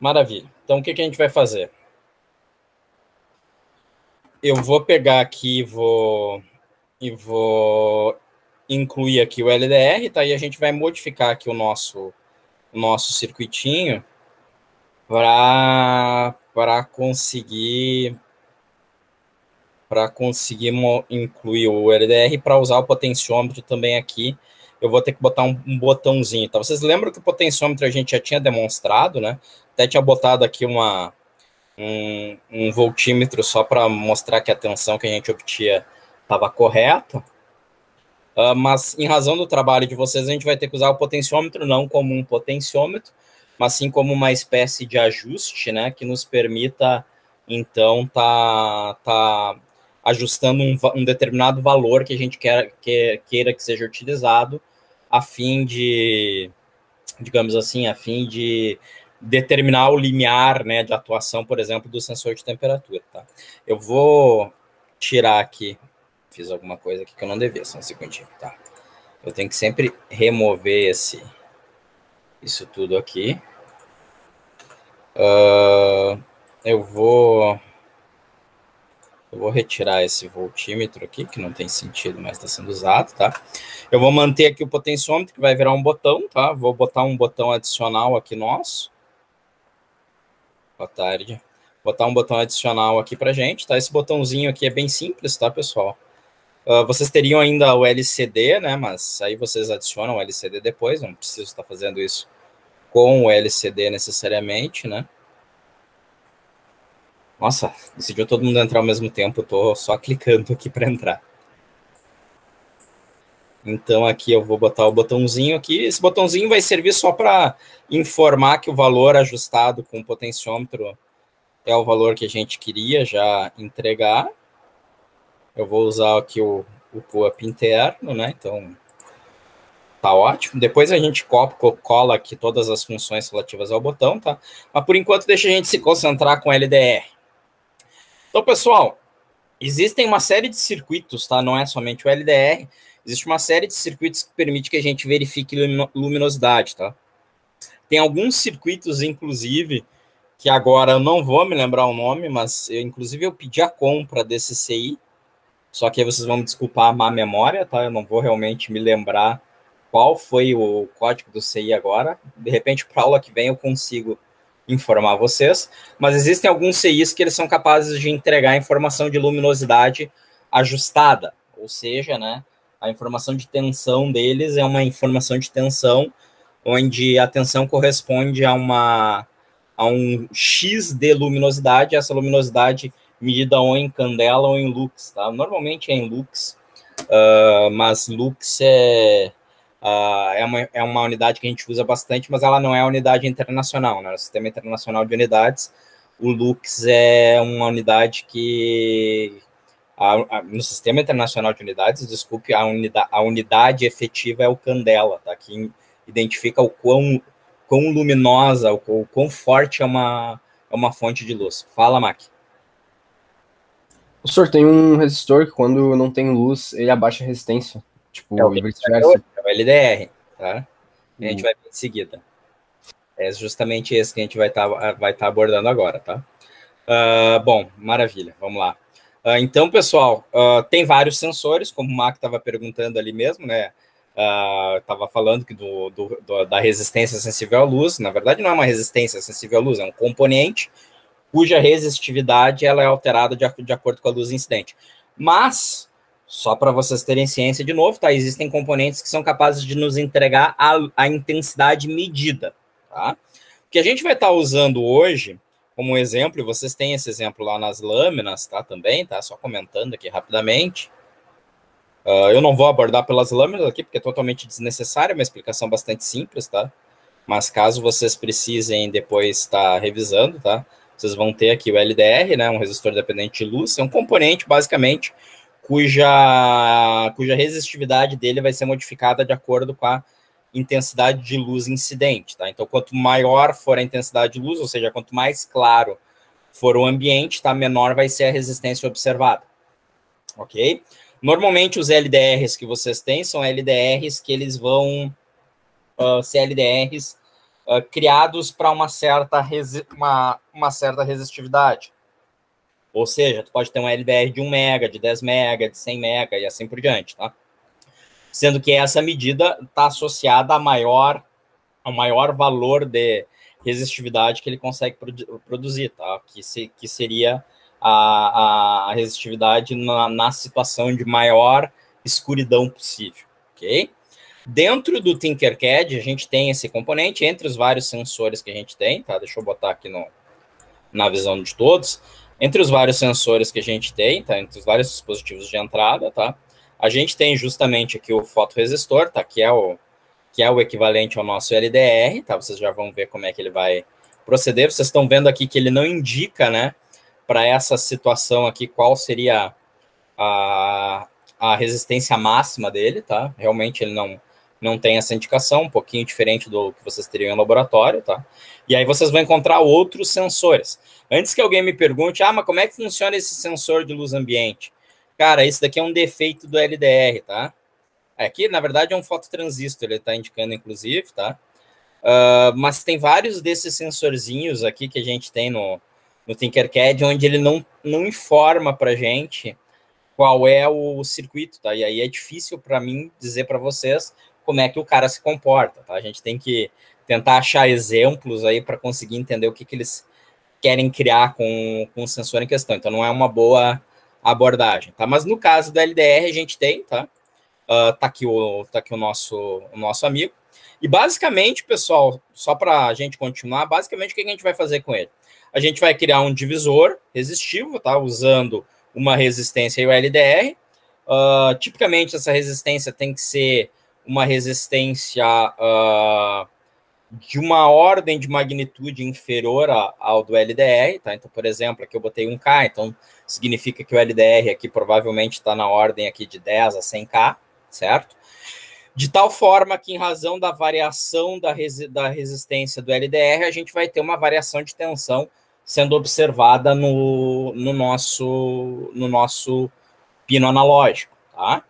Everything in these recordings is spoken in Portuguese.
Maravilha. Então, o que a gente vai fazer? Eu vou pegar aqui e vou incluir aqui o LDR, tá? E a gente vai modificar aqui o nosso circuitinho para conseguir incluir o LDR para usar o potenciômetro também aqui. Eu vou ter que botar um botãozinho. Tá? Vocês lembram que o potenciômetro a gente já tinha demonstrado, né? Até tinha botado aqui um voltímetro só para mostrar que a tensão que a gente obtinha estava correta. Mas em razão do trabalho de vocês, a gente vai ter que usar o potenciômetro não como um potenciômetro, mas sim como uma espécie de ajuste, né, que nos permita, então, tá ajustando um determinado valor que a gente queira que seja utilizado, a fim de, digamos assim, a fim de determinar o limiar, né, de atuação, por exemplo, do sensor de temperatura. Tá? Eu vou tirar aqui, fiz alguma coisa aqui que eu não devia, só um segundinho, tá? Eu tenho que sempre remover isso tudo aqui. Eu vou retirar esse voltímetro aqui, que não tem sentido, mas está sendo usado, tá? Eu vou manter aqui o potenciômetro, que vai virar um botão, tá? Vou botar um botão adicional aqui nosso. Boa tarde. Botar um botão adicional aqui pra gente, tá? Esse botãozinho aqui é bem simples, tá, pessoal? Vocês teriam ainda o LCD, né? Mas aí vocês adicionam o LCD depois, não preciso estar fazendo isso com o LCD necessariamente, né? Nossa, decidiu todo mundo entrar ao mesmo tempo, eu tô só clicando aqui para entrar. Então aqui eu vou botar o botãozinho aqui, esse botãozinho vai servir só para informar que o valor ajustado com o potenciômetro é o valor que a gente queria já entregar. Eu vou usar aqui o pull-up interno, né? Então tá ótimo. Depois a gente cola aqui todas as funções relativas ao botão, tá? Mas por enquanto deixa a gente se concentrar com LDR. Então, pessoal, existem uma série de circuitos, tá? Não é somente o LDR. Existe uma série de circuitos que permite que a gente verifique luminosidade, tá? Tem alguns circuitos, inclusive, que agora eu não vou me lembrar o nome, mas inclusive eu pedi a compra desse CI, só que aí vocês vão me desculpar a má memória, tá? Eu não vou realmente me lembrar qual foi o código do CI agora. De repente, para a aula que vem eu consigo informar vocês, mas existem alguns CIs que eles são capazes de entregar informação de luminosidade ajustada, ou seja, né, a informação de tensão deles é uma informação de tensão onde a tensão corresponde a um X de luminosidade, essa luminosidade medida ou em candela ou em lux, tá? Normalmente é em lux, mas lux é uma unidade que a gente usa bastante, mas ela não é a unidade internacional, né? O Sistema Internacional de Unidades, o lux é uma unidade que no Sistema Internacional de Unidades, desculpe, a unidade efetiva é o candela, tá? Que identifica o quão luminosa, o quão forte é uma fonte de luz. Fala, Mac. O senhor tem um resistor que quando não tem luz, ele abaixa a resistência. Tipo, e vice-versa. É o LDR, tá? A gente vai ver em seguida. É justamente esse que a gente vai tá abordando agora, tá? Bom, maravilha, vamos lá. Então, pessoal, tem vários sensores, como o Mac estava perguntando ali mesmo, né? Estava falando que da resistência sensível à luz. Na verdade, não é uma resistência sensível à luz, é um componente cuja resistividade ela é alterada de acordo com a luz incidente. Mas, só para vocês terem ciência de novo, tá? Existem componentes que são capazes de nos entregar a intensidade medida, tá? O que a gente vai estar usando hoje, como exemplo, e vocês têm esse exemplo lá nas lâminas, tá? Também, tá? Só comentando aqui rapidamente. Eu não vou abordar pelas lâminas aqui, porque é totalmente desnecessário, é uma explicação bastante simples, tá? Mas caso vocês precisem depois estar revisando, tá? Vocês vão ter aqui o LDR, né? Um resistor dependente de luz, é um componente, basicamente, cuja resistividade dele vai ser modificada de acordo com a intensidade de luz incidente, tá? Então, quanto maior for a intensidade de luz, ou seja, quanto mais claro for o ambiente, tá? Menor vai ser a resistência observada, ok? Normalmente, os LDRs que vocês têm são LDRs que eles vão CLDRs criados para uma certa resistividade. Ou seja, tu pode ter um LDR de 1 mega, de 10 mega, de 100 mega e assim por diante, tá? Sendo que essa medida está associada ao maior valor de resistividade que ele consegue produzir, tá? Que seria a resistividade na situação de maior escuridão possível, ok? Dentro do Tinkercad, a gente tem esse componente entre os vários sensores que a gente tem, tá? Deixa eu botar aqui na visão de todos. Entre os vários sensores que a gente tem, tá? Entre os vários dispositivos de entrada, tá? A gente tem justamente aqui o fotoresistor, tá? Que é o equivalente ao nosso LDR, tá? Vocês já vão ver como é que ele vai proceder. Vocês estão vendo aqui que ele não indica, né? Para essa situação aqui, qual seria a resistência máxima dele, tá? Realmente ele não tem essa indicação, um pouquinho diferente do que vocês teriam em laboratório, tá? E aí vocês vão encontrar outros sensores. Antes que alguém me pergunte, mas como é que funciona esse sensor de luz ambiente? Cara, esse daqui é um defeito do LDR, tá? Aqui, na verdade, é um fototransistor, ele está indicando, inclusive, tá? Mas tem vários desses sensorzinhos aqui que a gente tem no Tinkercad, onde ele não informa para gente qual é o circuito, tá? E aí é difícil para mim dizer para vocês como é que o cara se comporta, tá? A gente tem que tentar achar exemplos aí para conseguir entender o que eles querem criar com o sensor em questão. Então, não é uma boa abordagem, tá? Mas no caso do LDR, a gente tem, tá? Tá aqui o nosso amigo. E basicamente, pessoal, só para a gente continuar, basicamente o que a gente vai fazer com ele? A gente vai criar um divisor resistivo, tá? Usando uma resistência e o LDR. Tipicamente, essa resistência tem que ser uma resistência de uma ordem de magnitude inferior ao do LDR, tá? Então, por exemplo, aqui eu botei 1K, então significa que o LDR aqui provavelmente está na ordem aqui de 10 a 100K, certo? De tal forma que, em razão da variação da resistência do LDR, a gente vai ter uma variação de tensão sendo observada no nosso pino analógico, tá?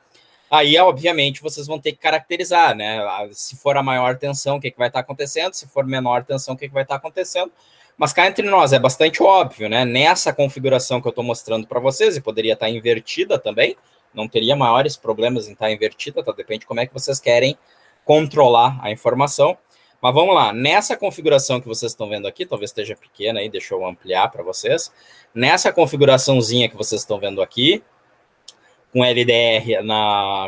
Aí, obviamente, vocês vão ter que caracterizar, né? Se for a maior tensão, o que vai estar acontecendo? Se for menor tensão, o que vai estar acontecendo? Mas cá entre nós, é bastante óbvio, né? Nessa configuração que eu estou mostrando para vocês, e poderia estar invertida também, não teria maiores problemas em estar invertida, tá? Depende de como é que vocês querem controlar a informação. Mas vamos lá, nessa configuração que vocês estão vendo aqui, talvez esteja pequena aí, deixa eu ampliar para vocês. Nessa configuraçãozinha que vocês estão vendo aqui, com LDR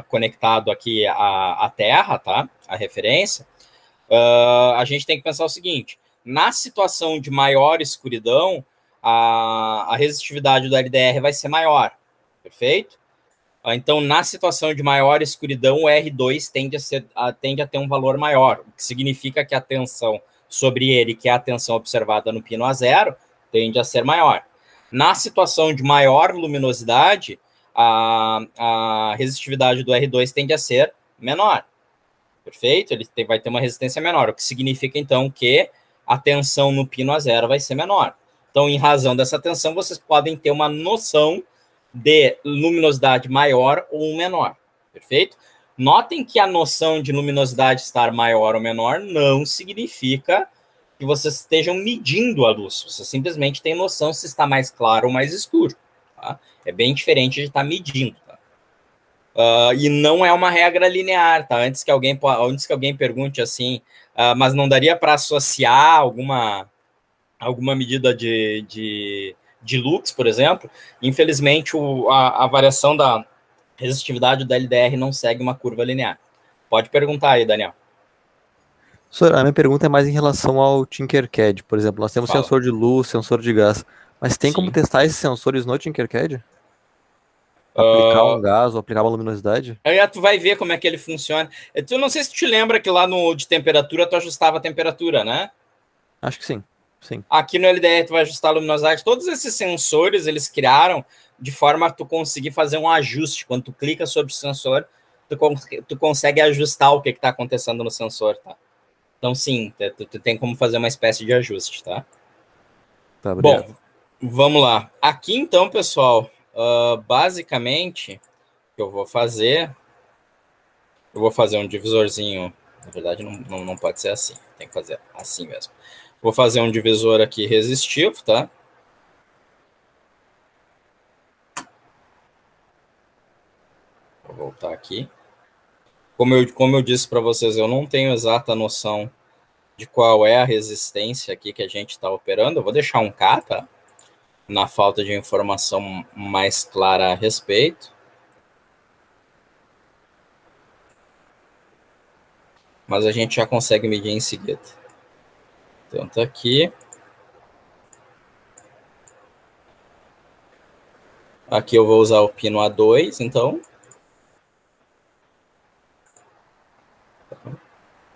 conectado aqui à Terra, tá? A referência, a gente tem que pensar o seguinte: na situação de maior escuridão, a resistividade do LDR vai ser maior, perfeito? Então, na situação de maior escuridão, o R2 tende a ter um valor maior, o que significa que a tensão sobre ele, que é a tensão observada no pino A0, tende a ser maior. Na situação de maior luminosidade, a resistividade do R2 tende a ser menor, perfeito? Ele vai ter uma resistência menor, o que significa, então, que a tensão no pino A0 vai ser menor. Então, em razão dessa tensão, vocês podem ter uma noção de luminosidade maior ou menor, perfeito? Notem que a noção de luminosidade estar maior ou menor não significa que vocês estejam medindo a luz, você simplesmente tem noção se está mais claro ou mais escuro, tá? É bem diferente de estar medindo, tá? E não é uma regra linear, tá? Antes que alguém pergunte assim, mas não daria para associar alguma medida de lux, por exemplo? Infelizmente, a variação da resistividade do LDR não segue uma curva linear. Pode perguntar aí, Daniel. A minha pergunta é mais em relação ao Tinkercad. Por exemplo, nós temos sensor de luz, sensor de gás, mas tem como testar esses sensores no Tinkercad? Aplicar um gás ou aplicar uma luminosidade? Aí tu vai ver como é que ele funciona. Tu não sei se tu te lembra que lá no de temperatura tu ajustava a temperatura, né? Acho que sim. Sim. Aqui no LDR tu vai ajustar a luminosidade. Todos esses sensores eles criaram de forma a tu conseguir fazer um ajuste. Quando tu clica sobre o sensor, tu consegue ajustar o que está acontecendo no sensor, tá? Então, sim, tu tem como fazer uma espécie de ajuste, tá? Tá, obrigado. Bom, vamos lá. Aqui, então, pessoal, basicamente, o que eu vou fazer um divisorzinho Na verdade, não pode ser assim. Tem que fazer assim mesmo. Vou fazer um divisor aqui resistivo, tá? Vou voltar aqui. Como eu disse para vocês, eu não tenho exata noção de qual é a resistência aqui que a gente está operando. Eu vou deixar um K, tá? Na falta de informação mais clara a respeito. Mas a gente já consegue medir em seguida. Então tá aqui. Aqui eu vou usar o pino A2, então.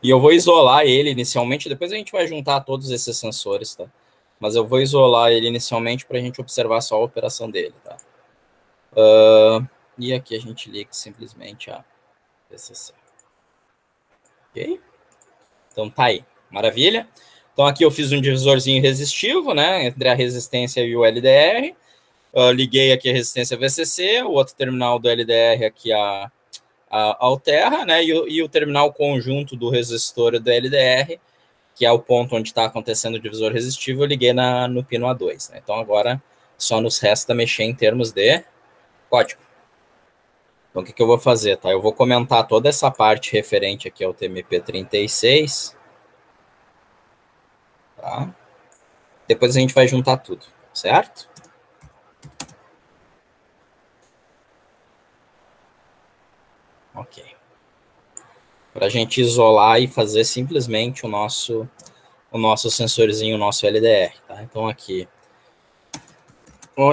E eu vou isolar ele inicialmente, depois a gente vai juntar todos esses sensores, tá? Mas eu vou isolar ele inicialmente para a gente observar só a operação dele, tá? E aqui a gente liga simplesmente a VCC. Ok? Então tá aí, maravilha. Então aqui eu fiz um divisorzinho resistivo, né? Entre a resistência e o LDR. Liguei aqui a resistência VCC, o outro terminal do LDR aqui ao terra, né? E o terminal conjunto do resistor do LDR, que é o ponto onde está acontecendo o divisor resistivo, eu liguei no pino A2, né? Então agora só nos resta mexer em termos de código. Então o que eu vou fazer, tá? Eu vou comentar toda essa parte referente aqui ao TMP36, tá? Depois a gente vai juntar tudo, certo? Ok. Para a gente isolar e fazer simplesmente o nosso sensorzinho, o nosso LDR, tá? Então aqui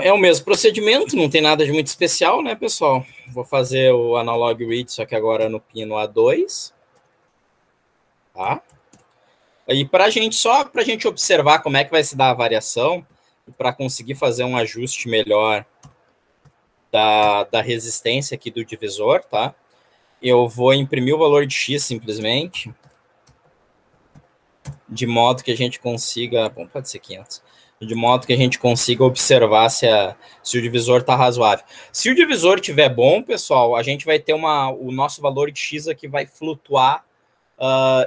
é o mesmo procedimento, não tem nada de muito especial, né, pessoal? Vou fazer o analog read, só que agora no pino A2, tá? E só para a gente observar como é que vai se dar a variação, e para conseguir fazer um ajuste melhor da resistência aqui do divisor, tá? Eu vou imprimir o valor de X simplesmente, de modo que a gente consiga, bom, pode ser 500, de modo que a gente consiga observar se o divisor está razoável. Se o divisor estiver bom, pessoal, a gente vai ter o nosso valor de X aqui vai flutuar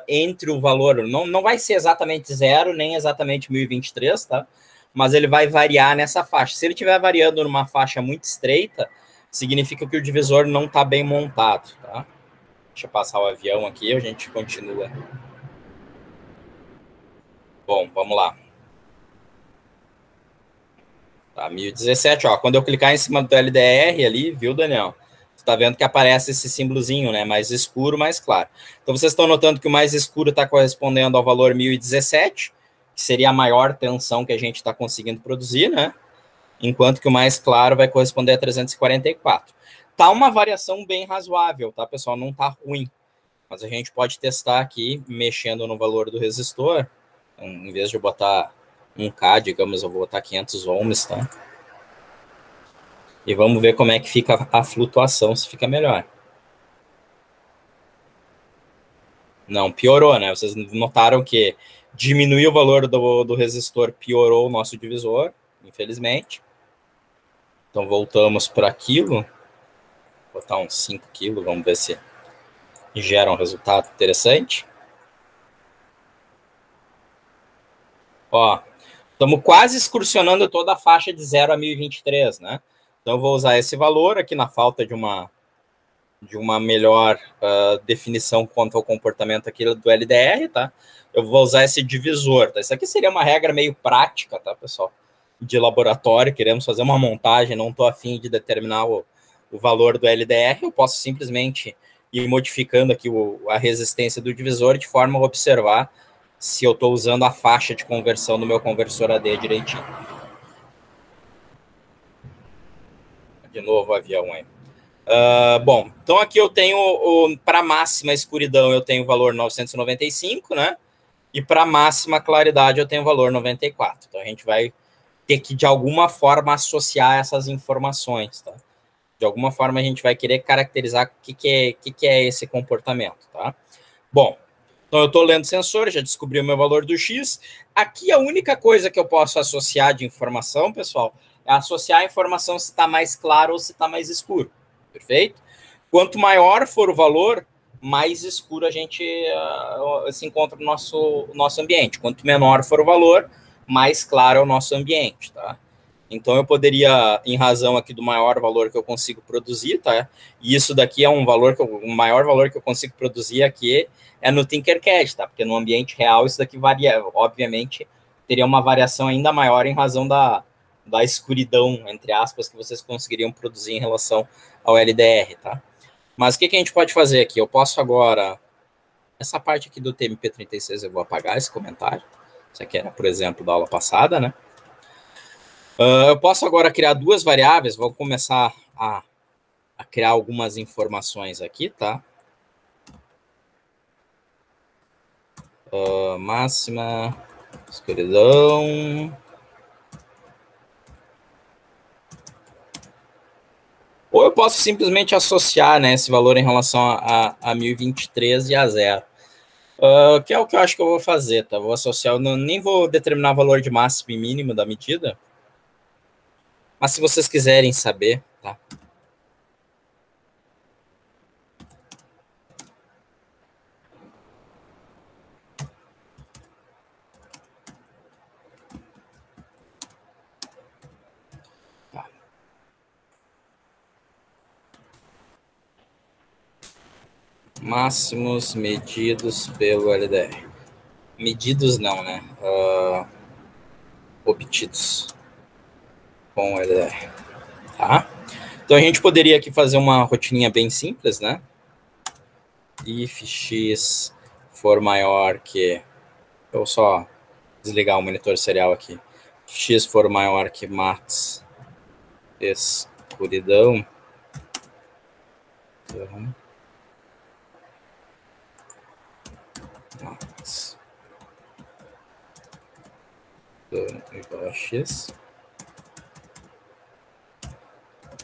entre o valor, não vai ser exatamente 0, nem exatamente 1023, tá? Mas ele vai variar nessa faixa. Se ele estiver variando numa faixa muito estreita, significa que o divisor não está bem montado, tá? Deixa eu passar o avião aqui e a gente continua. Bom, vamos lá. Tá, 1017, ó. Quando eu clicar em cima do LDR ali, viu, Daniel? Você tá vendo que aparece esse símbolozinho, né? Mais escuro, mais claro. Então, vocês estão notando que o mais escuro está correspondendo ao valor 1017, que seria a maior tensão que a gente está conseguindo produzir, né? Enquanto que o mais claro vai corresponder a 344. Tá uma variação bem razoável, tá, pessoal? Não tá ruim. Mas a gente pode testar aqui, mexendo no valor do resistor. Então, em vez de eu botar 1K, digamos, eu vou botar 500 ohms, tá? E vamos ver como é que fica a flutuação, se fica melhor. Não, piorou, né? Vocês notaram que diminuiu o valor do resistor, piorou o nosso divisor, infelizmente. Então, voltamos para aquilo. Vou botar uns 5 kg, vamos ver se gera um resultado interessante. Ó, estamos quase excursionando toda a faixa de 0 a 1023, né? Então, eu vou usar esse valor aqui na falta de uma melhor definição quanto ao comportamento aqui do LDR, tá? Eu vou usar esse divisor, tá? Isso aqui seria uma regra meio prática, tá, pessoal? De laboratório, queremos fazer uma montagem, não estou afim de determinar o valor do LDR, eu posso simplesmente ir modificando aqui a resistência do divisor de forma a observar se eu estou usando a faixa de conversão do meu conversor AD direitinho. De novo o avião aí. Bom, então aqui eu tenho, para máxima escuridão eu tenho o valor 995, né? E para máxima claridade eu tenho o valor 94. Então a gente vai ter que, de alguma forma, associar essas informações, tá? De alguma forma a gente vai querer caracterizar o que é esse comportamento, tá? Bom, então eu estou lendo o sensor, já descobri o meu valor do X. Aqui a única coisa que eu posso associar de informação, pessoal, é associar a informação se está mais claro ou se está mais escuro. Perfeito? Quanto maior for o valor, mais escuro a gente se encontra no nosso ambiente. Quanto menor for o valor, mais claro é o nosso ambiente, tá? Então, eu poderia, em razão aqui do maior valor que eu consigo produzir, tá? E isso daqui é um valor o maior valor que eu consigo produzir aqui é no Tinkercad, tá? Porque no ambiente real isso daqui varia, obviamente, teria uma variação ainda maior em razão da escuridão, entre aspas, que vocês conseguiriam produzir em relação ao LDR, tá? Mas o que a gente pode fazer aqui? Eu posso agora... Essa parte aqui do TMP36 eu vou apagar esse comentário. Isso aqui era, por exemplo, da aula passada, né? Eu posso agora criar duas variáveis. Vou começar a criar algumas informações aqui, tá? Máxima, escuridão... Ou eu posso simplesmente associar, né, esse valor em relação a 1023 e a 0. Que é o que eu acho que eu vou fazer, tá? Vou associar, nem vou determinar o valor de máximo e mínimo da medida. Mas se vocês quiserem saber, tá? Máximos medidos pelo LDR. Medidos não, né? Obtidos com o LDR. Tá? Então a gente poderia aqui fazer uma rotininha bem simples, né? If x for maior que... Eu só desligar o monitor serial aqui. X for maior que max escuridão. Então, max igual a x.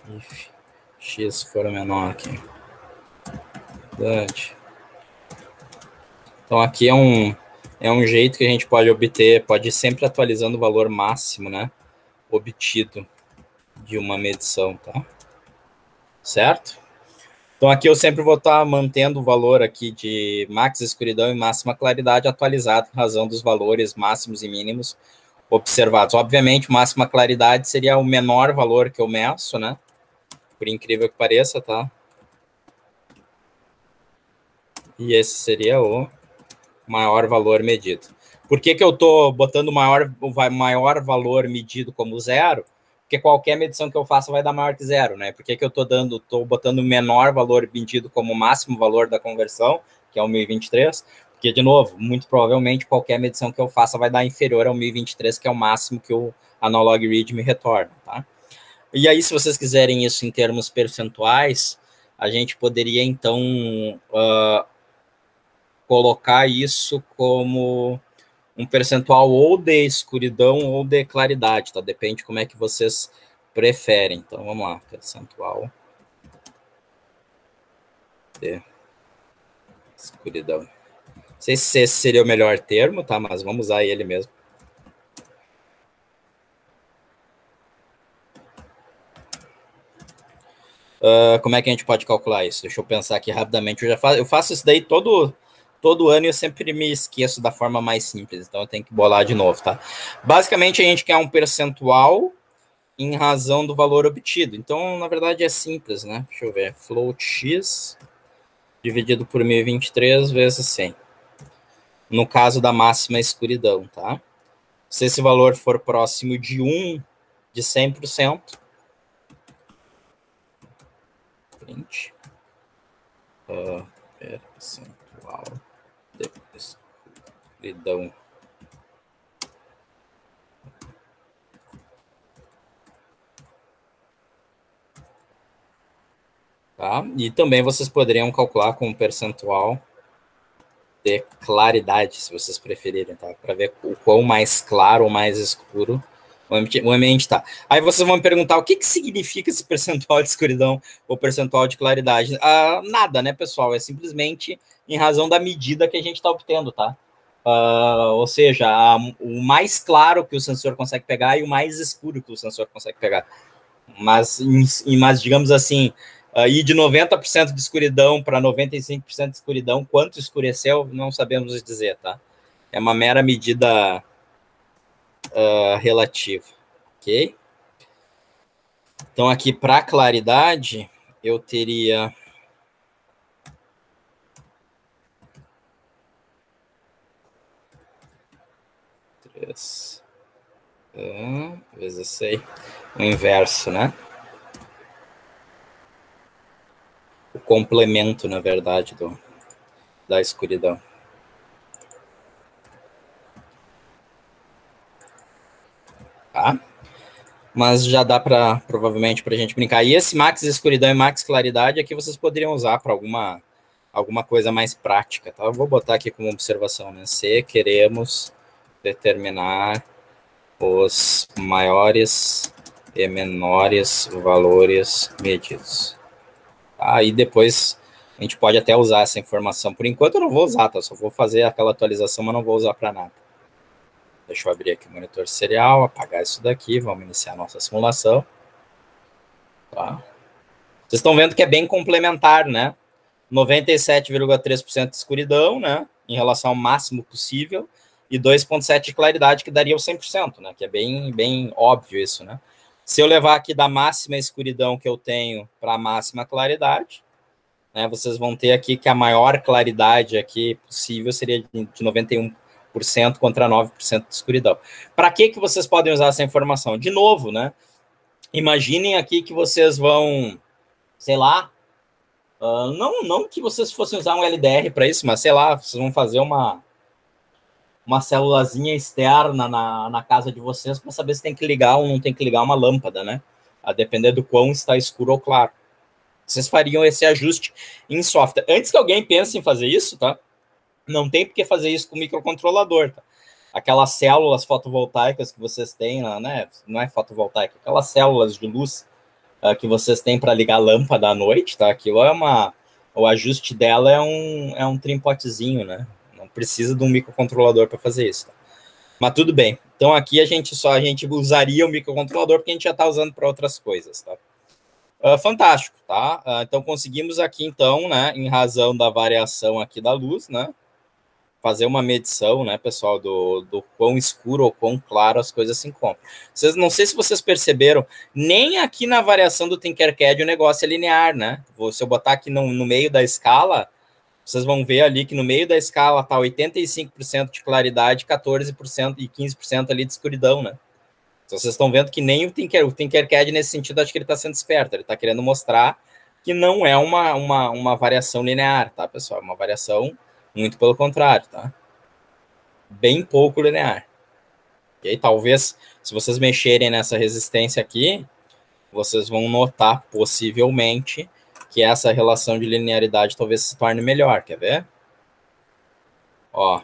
If x for menor que... Então aqui é um jeito que a gente pode obter, pode ir sempre atualizando o valor máximo, né, obtido de uma medição, tá? Certo? Então aqui eu sempre vou estar mantendo o valor aqui de max escuridão e máxima claridade atualizado em razão dos valores máximos e mínimos observados. Obviamente, máxima claridade seria o menor valor que eu meço, né? Por incrível que pareça, tá? E esse seria o maior valor medido. Por que eu estou botando o maior valor medido como 0? Porque qualquer medição que eu faça vai dar maior que 0, né? Por que eu estou botando o menor valor medido como o máximo valor da conversão, que é o 1023? Porque, de novo, muito provavelmente qualquer medição que eu faça vai dar inferior ao 1023, que é o máximo que o analog read me retorna, tá? E aí, se vocês quiserem isso em termos percentuais, a gente poderia, então, colocar isso como um percentual ou de escuridão ou de claridade, tá? Depende como é que vocês preferem. Então, vamos lá, percentual de escuridão. Não sei se esse seria o melhor termo, tá? Mas vamos usar ele mesmo. Como é que a gente pode calcular isso? Deixa eu pensar aqui rapidamente. Eu faço isso daí todo ano e eu sempre me esqueço da forma mais simples, então eu tenho que bolar de novo, tá? Basicamente, a gente quer um percentual em razão do valor obtido. Então, na verdade, é simples, né? Deixa eu ver. Float x dividido por 1023 vezes 100. No caso da máxima escuridão, tá? Se esse valor for próximo de 1 de 100%, print, percentual de escuridão. Tá? E também vocês poderiam calcular com um percentual de claridade, se vocês preferirem, tá? Para ver o quão mais claro ou mais escuro o ambiente está. Aí vocês vão me perguntar o que significa esse percentual de escuridão ou percentual de claridade. Nada, né, pessoal? É simplesmente em razão da medida que a gente está obtendo, tá? Ou seja, o mais claro que o sensor consegue pegar e o mais escuro que o sensor consegue pegar. Mas digamos assim, E de 90% de escuridão para 95% de escuridão, quanto escureceu, não sabemos dizer, tá? É uma mera medida relativa, ok? Então, aqui, para claridade, eu teria... vezes 6, o inverso, né? O complemento, na verdade, da escuridão. Tá? Mas já dá para, provavelmente, para a gente brincar. E esse max escuridão e max claridade aqui vocês poderiam usar para alguma coisa mais prática, tá? Eu vou botar aqui como observação, né? Se queremos determinar os maiores e menores valores medidos. Aí depois a gente pode até usar essa informação. Por enquanto eu não vou usar, tá? Só vou fazer aquela atualização, mas não vou usar para nada. Deixa eu abrir aqui o monitor serial, apagar isso daqui, vamos iniciar a nossa simulação. Tá? Vocês estão vendo que é bem complementar, né? 97,3% de escuridão, né? Em relação ao máximo possível, e 2,7% de claridade, que daria o 100%, né? Que é bem óbvio isso, né? Se eu levar aqui da máxima escuridão que eu tenho para a máxima claridade, né? Vocês vão ter aqui que a maior claridade aqui possível seria de 91% contra 9% de escuridão. Para que vocês podem usar essa informação? De novo, né? Imaginem aqui que vocês vão, sei lá, não que vocês fossem usar um LDR para isso, mas sei lá, vocês vão fazer uma célulazinha externa na casa de vocês para saber se tem que ligar ou não tem que ligar uma lâmpada, né? A depender do quão está escuro ou claro. Vocês fariam esse ajuste em software. Antes que alguém pense em fazer isso, tá? Não tem por que fazer isso com o microcontrolador, tá? Aquelas células fotovoltaicas que vocês têm, né? Não é fotovoltaica, aquelas células de luz que vocês têm para ligar a lâmpada à noite, tá? Aquilo o ajuste dela é um trimpotezinho, né? Não precisa de um microcontrolador para fazer isso, tá? Mas tudo bem. Então aqui a gente usaria o microcontrolador porque a gente já está usando para outras coisas, tá? Fantástico, tá? Então conseguimos aqui, então, né, em razão da variação aqui da luz, né, fazer uma medição, né, pessoal, do quão escuro ou quão claro as coisas se encontram. Não sei se vocês perceberam, nem aqui na variação do Tinkercad o negócio é linear, né? Se eu botar aqui no meio da escala, vocês vão ver ali que no meio da escala está 85% de claridade, 14% e 15% ali de escuridão, né? Então, vocês estão vendo que nem o Tinkercad, nesse sentido, acho que ele está sendo esperto. Ele está querendo mostrar que não é uma variação linear, tá, pessoal? É uma variação muito pelo contrário, tá? Bem pouco linear. E aí, talvez, se vocês mexerem nessa resistência aqui, vocês vão notar, possivelmente, que essa relação de linearidade talvez se torne melhor. Quer ver? Ó.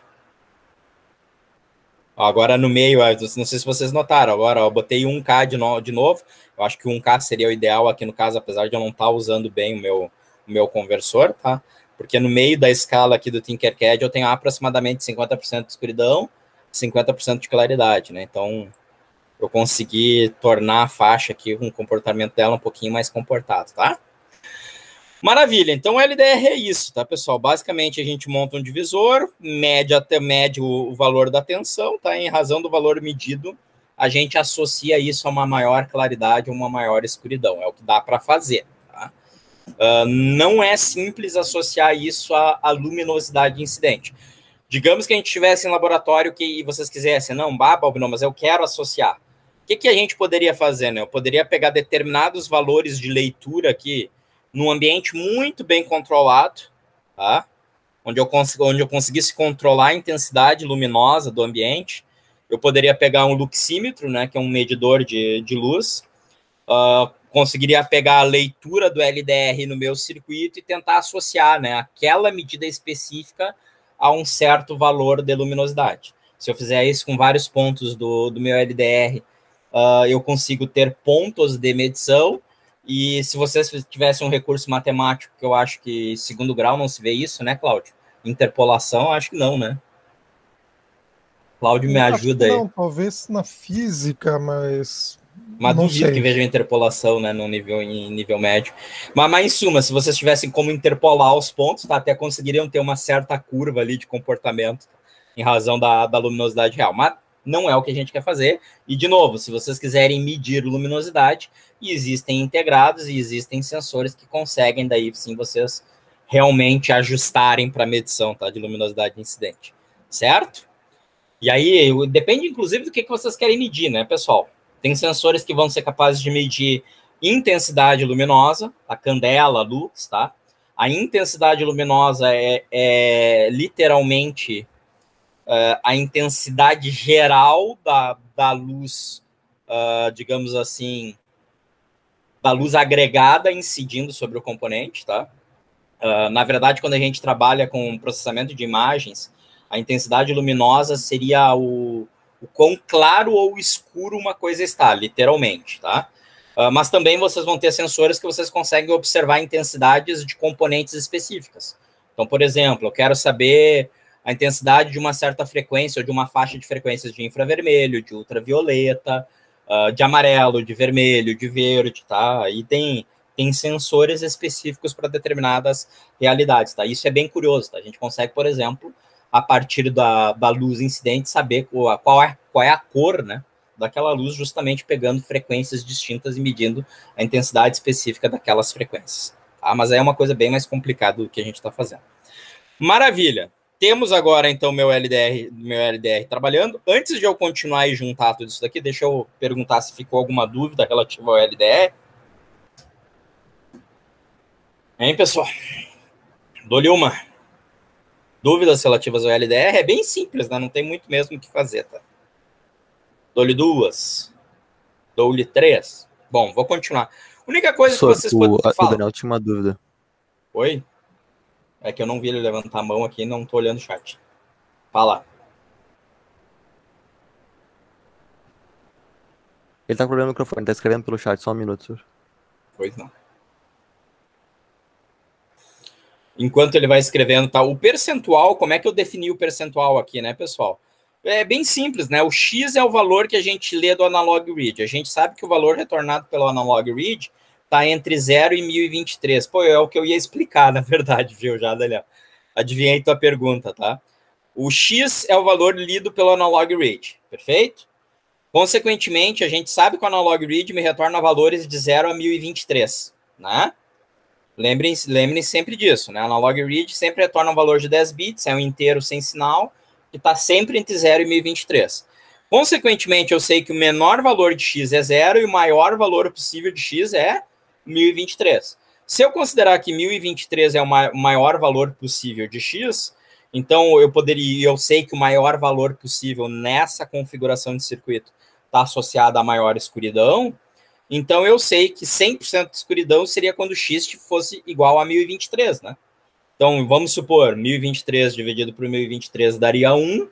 Agora no meio, não sei se vocês notaram, agora eu botei 1K de novo, eu acho que 1K seria o ideal aqui no caso, apesar de eu não estar usando bem o meu conversor, tá? Porque no meio da escala aqui do Tinkercad eu tenho aproximadamente 50% de escuridão, 50% de claridade, né? Então eu consegui tornar a faixa aqui, com o comportamento dela um pouquinho mais comportado, tá? Maravilha, então o LDR é isso, tá, pessoal? Basicamente a gente monta um divisor, mede o valor da tensão, tá? Em razão do valor medido, a gente associa isso a uma maior claridade ou uma maior escuridão, é o que dá para fazer, tá? Não é simples associar isso à luminosidade incidente. Digamos que a gente estivesse em laboratório e vocês quisessem, não, Bob, não, mas eu quero associar. O que a gente poderia fazer, né? Eu poderia pegar determinados valores de leitura aqui, num ambiente muito bem controlado, tá? Onde eu conseguisse controlar a intensidade luminosa do ambiente. Eu poderia pegar um luxímetro, né, que é um medidor de luz, conseguiria pegar a leitura do LDR no meu circuito e tentar associar, né, aquela medida específica a um certo valor de luminosidade. Se eu fizer isso com vários pontos do meu LDR, eu consigo ter pontos de medição. E se vocês tivessem um recurso matemático, que eu acho que segundo grau não se vê isso, né, Cláudio? Interpolação, acho que não, né? Cláudio, me ajuda aí. Não, talvez na física, mas Mas duvido que vejam interpolação, né, no nível, em nível médio. Mas, em suma, se vocês tivessem como interpolar os pontos, tá, até conseguiriam ter uma certa curva ali de comportamento em razão da luminosidade real. Mas não é o que a gente quer fazer. E, de novo, se vocês quiserem medir luminosidade, existem integrados e existem sensores que conseguem, daí sim, vocês realmente ajustarem para a medição, tá, de luminosidade incidente. Certo? E aí, depende, inclusive, do que vocês querem medir, né, pessoal? Tem sensores que vão ser capazes de medir intensidade luminosa, a candela, a luz, tá? A intensidade luminosa é literalmente a intensidade geral da luz, digamos assim, da luz agregada incidindo sobre o componente, tá? Na verdade, quando a gente trabalha com processamento de imagens, a intensidade luminosa seria o quão claro ou escuro uma coisa está, literalmente, tá? Mas também vocês vão ter sensores que vocês conseguem observar intensidades de componentes específicas. Então, por exemplo, eu quero saber a intensidade de uma certa frequência ou de uma faixa de frequências de infravermelho, de ultravioleta, de amarelo, de vermelho, de verde, tá? Aí tem sensores específicos para determinadas realidades, tá? Isso é bem curioso, tá? A gente consegue, por exemplo, a partir da luz incidente, saber qual é a cor, né, daquela luz, justamente pegando frequências distintas e medindo a intensidade específica daquelas frequências. Tá? Mas aí é uma coisa bem mais complicada do que a gente está fazendo. Maravilha! Temos agora, então, meu LDR trabalhando. Antes de eu continuar e juntar tudo isso daqui, deixa eu perguntar se ficou alguma dúvida relativa ao LDR. Hein, pessoal? Dou-lhe uma. Dúvidas relativas ao LDR é bem simples, né? Não tem muito mesmo o que fazer, tá? Dou-lhe 2. Dou-lhe 3. Bom, vou continuar. A única coisa que vocês podem falar... O Daniel tinha uma dúvida. Oi? É que eu não vi ele levantar a mão aqui e não tô olhando o chat. Fala. Ele tá com problema no microfone, tá escrevendo pelo chat, só um minuto, senhor. Pois não. Enquanto ele vai escrevendo, tá? O percentual, como é que eu defini o percentual aqui, né, pessoal? É bem simples, né? O X é o valor que a gente lê do analog read. A gente sabe que o valor retornado pelo analog read tá entre 0 e 1023. Pô, é o que eu ia explicar, na verdade, viu, já, Daniel? Adivinhei tua pergunta, tá? O X é o valor lido pelo analog read, perfeito? Consequentemente, a gente sabe que o analog read me retorna valores de 0 a 1023, né? Lembrem sempre disso, né? Analog read sempre retorna um valor de 10 bits, é um inteiro sem sinal, que está sempre entre 0 e 1023. Consequentemente, eu sei que o menor valor de x é 0 e o maior valor possível de x é 1023. Se eu considerar que 1023 é o maior valor possível de x, então eu sei que o maior valor possível nessa configuração de circuito está associado à maior escuridão. Então, eu sei que 100% de escuridão seria quando x fosse igual a 1023, né? Então, vamos supor, 1023 dividido por 1023 daria 1.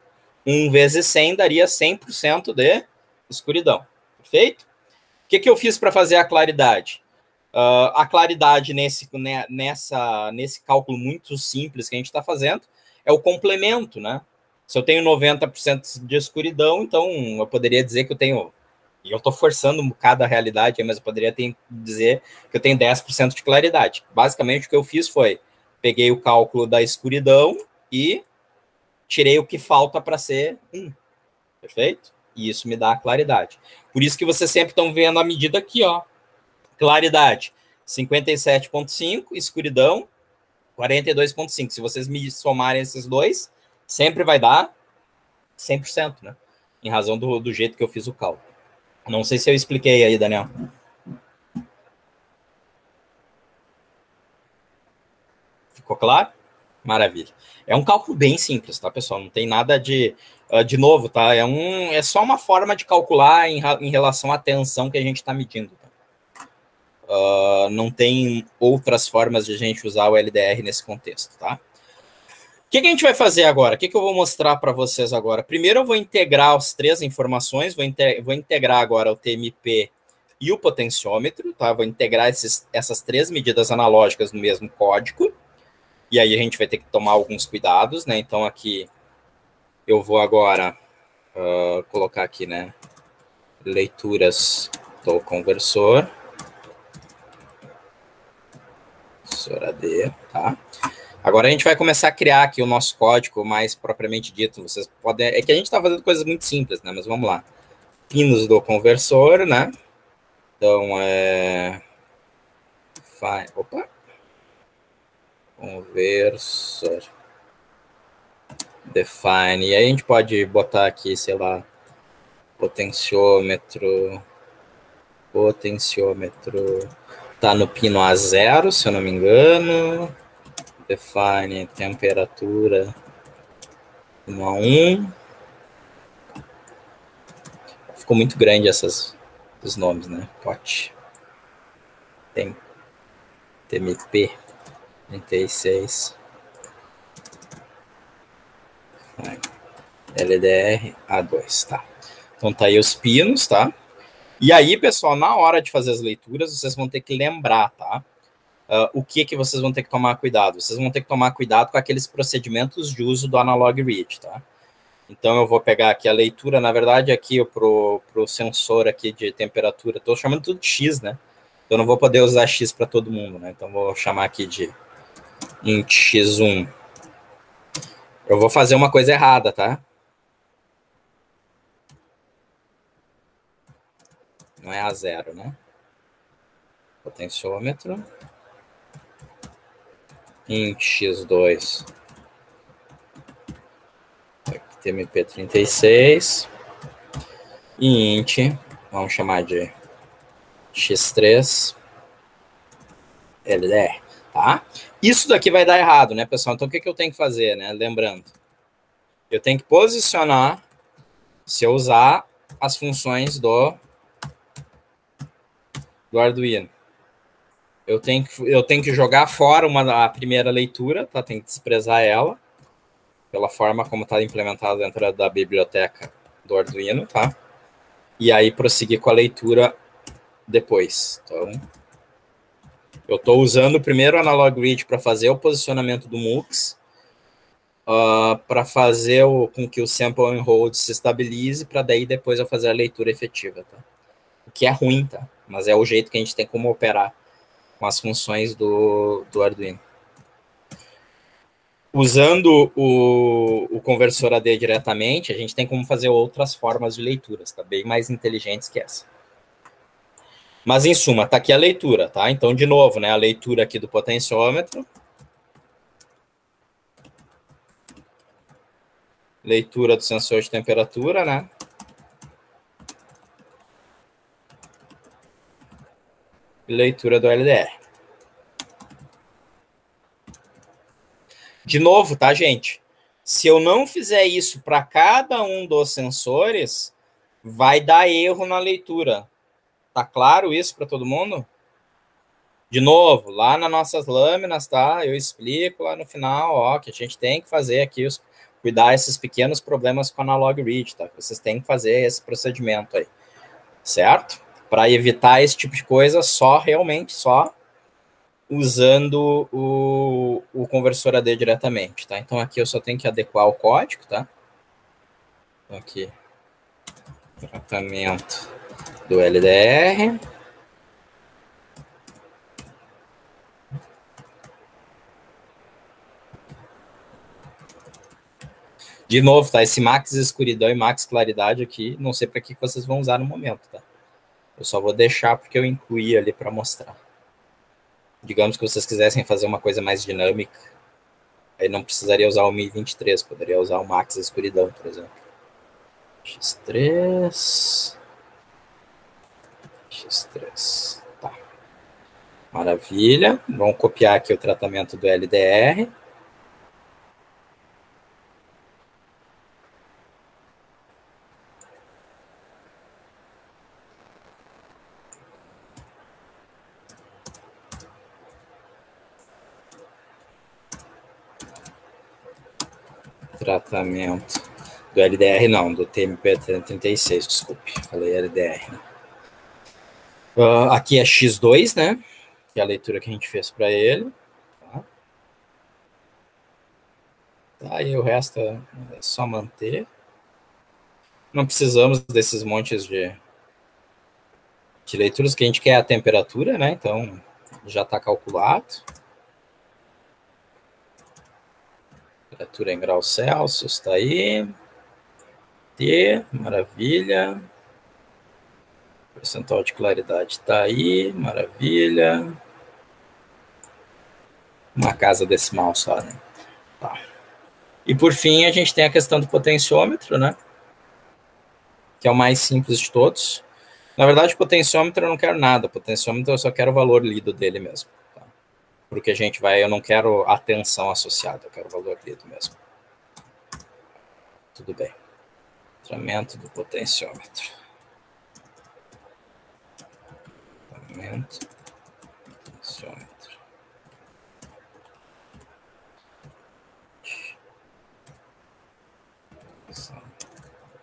1 vezes 100 daria 100% de escuridão. Perfeito? O que eu fiz para fazer a claridade? A claridade nesse cálculo muito simples que a gente está fazendo é o complemento, né? Se eu tenho 90% de escuridão, então eu poderia dizer que eu tenho... E eu estou forçando um bocado a realidade, mas eu poderia dizer que eu tenho 10% de claridade. Basicamente, o que eu fiz foi, peguei o cálculo da escuridão e tirei o que falta para ser 1. Perfeito? E isso me dá a claridade. Por isso que vocês sempre estão vendo a medida aqui, ó. Claridade, 57,5, escuridão, 42,5. Se vocês me somarem esses dois, sempre vai dar 100%, né? Em razão do jeito que eu fiz o cálculo. Não sei se eu expliquei aí, Daniel. Ficou claro? Maravilha. É um cálculo bem simples, tá, pessoal? Não tem nada de novo, tá? É só uma forma de calcular em relação à tensão que a gente está medindo. Tá? Não tem outras formas de a gente usar o LDR nesse contexto, tá? O que a gente vai fazer agora? O que eu vou mostrar para vocês agora? Primeiro eu vou integrar as 3 informações, vou integrar agora o TMP e o potenciômetro, tá? Vou integrar essas 3 medidas analógicas no mesmo código, e aí a gente vai ter que tomar alguns cuidados, né? Então aqui eu vou agora colocar aqui, né? Leituras do conversor. Conversor AD, tá? Agora a gente vai começar a criar aqui o nosso código mais propriamente dito. Vocês podem... É que a gente está fazendo coisas muito simples, né? Mas vamos lá. Pinos do conversor, né? Então, Opa! Conversor. Define. E aí a gente pode botar aqui, sei lá, potenciômetro. Potenciômetro tá no pino A0, se eu não me engano. Define temperatura pino A1. Ficou muito grande os nomes, né? Pot. Tem TMP 36. LDR A2, tá? Então tá aí os pinos, tá? E aí, pessoal, na hora de fazer as leituras, vocês vão ter que lembrar, tá? O que vocês vão ter que tomar cuidado? Vocês vão ter que tomar cuidado com aqueles procedimentos de uso do analog read, tá? Então, eu vou pegar aqui a leitura, na verdade, aqui pro sensor aqui de temperatura, estou chamando tudo de X, né? Então, eu não vou poder usar X para todo mundo, né? Então, vou chamar aqui de int x1. Eu vou fazer uma coisa errada, tá? Não é A0, né? Potenciômetro. Int x2. TMP36. E int, vamos chamar de x3 LDR, tá? Isso daqui vai dar errado, né, pessoal? Então, o que eu tenho que fazer, né? Lembrando, eu tenho que posicionar, se eu usar as funções do Arduino. Eu tenho que jogar fora a primeira leitura, tá? Tem que desprezar ela, pela forma como está implementada dentro da biblioteca do Arduino, tá? E aí prosseguir com a leitura depois. Então, eu estou usando o primeiro analog read para fazer o posicionamento do MUX, para fazer com que o sample and hold se estabilize, para daí depois eu fazer a leitura efetiva, tá? O que é ruim, tá? Mas é o jeito que a gente tem como operar com as funções do Arduino. Usando o conversor AD diretamente, a gente tem como fazer outras formas de leituras, tá? Bem mais inteligentes que essa. Mas, em suma, tá aqui a leitura, tá? Então, de novo, né? A leitura aqui do potenciômetro. Leitura do sensor de temperatura, né? E leitura do LDR. De novo, tá, gente? Se eu não fizer isso para cada um dos sensores, vai dar erro na leitura. Tá claro isso para todo mundo? De novo, lá nas nossas lâminas, tá? Eu explico lá no final, ó, que a gente tem que fazer aqui, cuidar esses pequenos problemas com analog read, tá? Vocês têm que fazer esse procedimento aí, certo? Para evitar esse tipo de coisa, realmente só usando o conversor AD diretamente, tá? Então, aqui eu só tenho que adequar o código, tá? Então, aqui, tratamento do LDR. De novo, tá? Esse max escuridão e max claridade aqui, não sei para que vocês vão usar no momento, tá? Eu só vou deixar porque eu incluí ali para mostrar. Digamos que vocês quisessem fazer uma coisa mais dinâmica, aí não precisaria usar o 1023, poderia usar o max escuridão, por exemplo. X3. X3. Tá. Maravilha. Vamos copiar aqui o tratamento do LDR. Tratamento do LDR, não, do TMP36, desculpe, falei LDR. Aqui é X2, né? Que é a leitura que a gente fez para ele. Tá? Aí o resto é só manter. Não precisamos desses montes de de leituras que a gente quer a temperatura, né? Então, já está calculado. Temperatura em graus Celsius, está aí. T, maravilha. Percentual de claridade está aí, maravilha. Uma casa decimal só, né? Tá. E por fim, a gente tem a questão do potenciômetro, né? Que é o mais simples de todos. Na verdade, o potenciômetro eu não quero nada. O potenciômetro eu só quero o valor lido dele mesmo. Tá? Porque a gente vai, eu não quero a tensão associada, eu quero o valor lido mesmo. Tudo bem. Tratamento do potenciômetro. Tratamento do potenciômetro.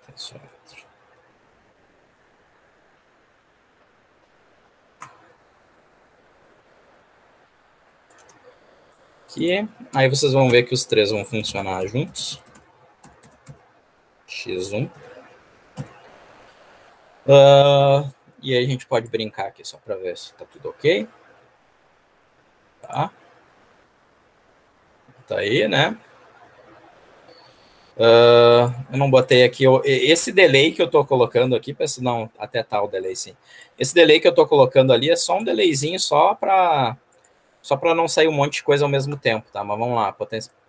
Potenciômetro. Aqui, aí vocês vão ver que os três vão funcionar juntos. X1. E aí a gente pode brincar aqui só para ver se tá tudo ok. Tá. Tá aí, né? Eu não botei aqui. Esse delay que eu tô colocando aqui, não, até tá o delay sim. Esse delay que eu tô colocando ali é só um delayzinho só para não sair um monte de coisa ao mesmo tempo, tá? Mas vamos lá.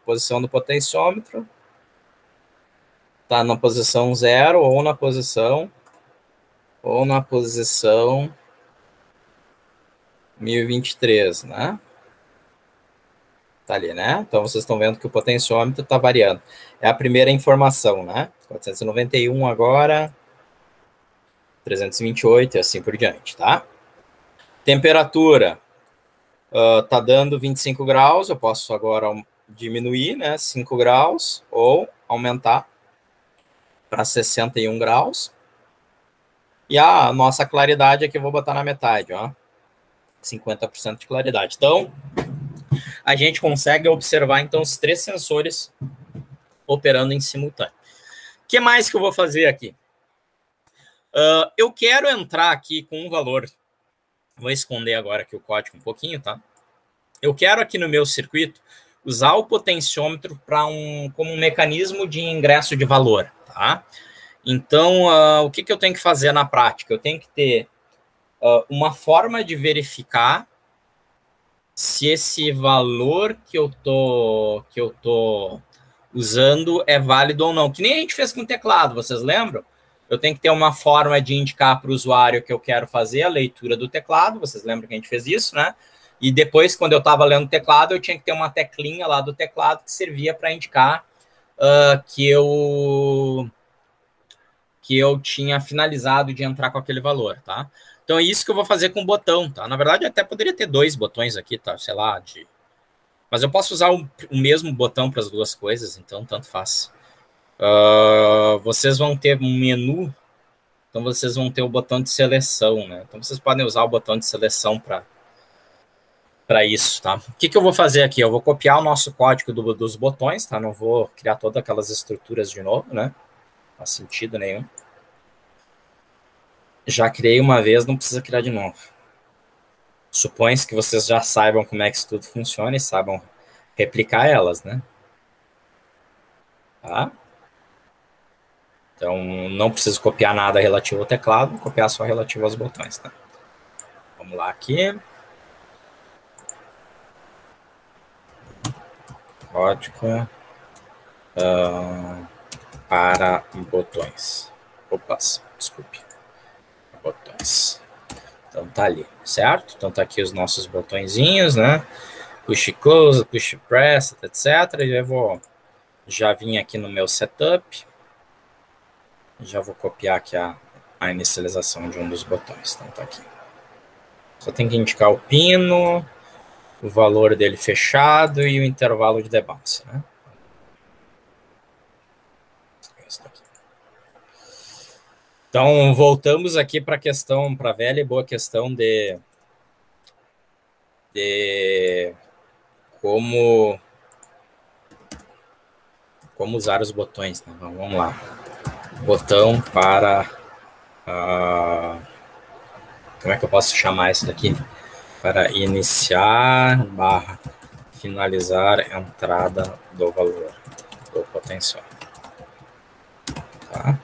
Posição do potenciômetro. Tá na posição 0 ou na posição 1023, né? Tá ali, né? Então, vocês estão vendo que o potenciômetro está variando. É a primeira informação, né? 491 agora, 328 e assim por diante, tá? Temperatura. Tá dando 25 graus, eu posso agora diminuir, né? 5 graus ou aumentar para 61 graus. E a nossa claridade aqui eu vou botar na metade, ó. 50% de claridade. Então, a gente consegue observar, então, os três sensores operando em simultâneo. O que mais que eu vou fazer aqui? Eu quero entrar aqui com um valor. Vou esconder agora aqui o código um pouquinho, tá? Eu quero aqui no meu circuito usar o potenciômetro como um mecanismo de ingresso de valor, tá? Então, o que eu tenho que fazer na prática? Eu tenho que ter uma forma de verificar se esse valor que eu tô usando é válido ou não. Que nem a gente fez com o teclado, vocês lembram? Eu tenho que ter uma forma de indicar para o usuário que eu quero fazer a leitura do teclado. Vocês lembram que a gente fez isso, né? E depois, quando eu estava lendo o teclado, eu tinha que ter uma teclinha lá do teclado que servia para indicar que eu tinha finalizado de entrar com aquele valor, tá? Então é isso que eu vou fazer com o botão, tá? Na verdade, eu até poderia ter dois botões aqui, tá? Sei lá, mas eu posso usar o mesmo botão para as duas coisas, então tanto faz. Vocês vão ter um menu, então vocês vão ter o botão de seleção, né? Então vocês podem usar o botão de seleção para isso, tá? O que eu vou fazer aqui? Eu vou copiar o nosso código dos botões, tá? Não vou criar todas aquelas estruturas de novo, né? Não faz sentido nenhum. Já criei uma vez, não precisa criar de novo. Supõe-se que vocês já saibam como é que isso tudo funciona e saibam replicar elas, né? Tá? Então, não preciso copiar nada relativo ao teclado, vou copiar só relativo aos botões, tá? Vamos lá aqui. Código para botões. Opa, desculpe. Botões. Então tá ali, certo? Então tá aqui os nossos botõezinhos, né? Push close, push press, etc. E eu já vim aqui no meu setup. Já vou copiar aqui a inicialização de um dos botões. Então tá aqui. Só tem que indicar o pino, o valor dele fechado e o intervalo de debounce, né? Então, voltamos aqui para a questão, para a velha e boa questão de como usar os botões, né? Então, vamos lá. Botão para Como é que eu posso chamar isso daqui? Para iniciar barra finalizar a entrada do valor do potencial. Tá?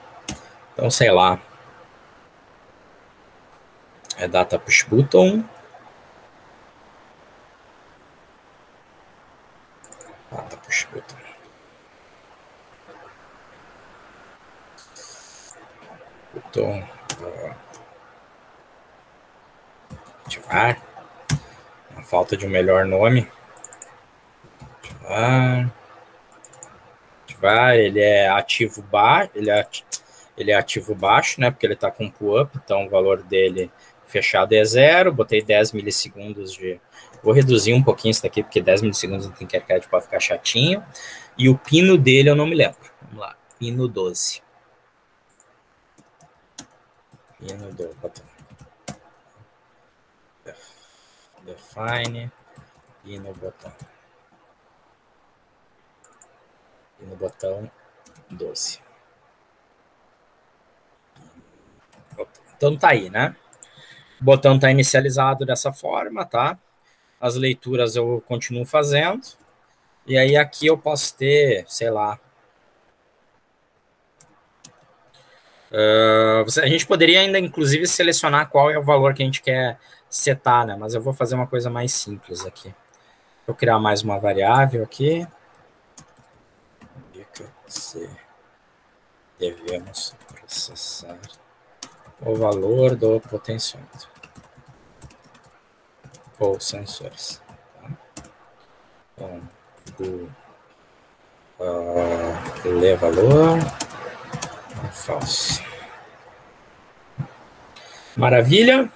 Então, sei lá. É data push button. Data push button. Botão. Ativar. A falta de um melhor nome. Ativar. Ele é ativo baixo. Ele é ativo baixo, né? Porque ele está com pull-up. Então o valor dele fechado é 0. Botei 10 milissegundos de. Vou reduzir um pouquinho isso daqui, porque 10 milissegundos no Tinkercad pode ficar chatinho. E o pino dele eu não me lembro. Vamos lá. Pino 12. Pino do botão. Define. Pino botão. Pino botão 12. Então tá aí, né? O botão tá inicializado dessa forma, tá? As leituras eu continuo fazendo. E aí aqui eu posso ter, sei lá. A gente poderia ainda, inclusive, selecionar qual é o valor que a gente quer setar, né? Mas eu vou fazer uma coisa mais simples aqui. Vou criar mais uma variável aqui. Devemos processar o valor do potenciômetro ou sensores. Tá? Então, do ler valor falso. Maravilha.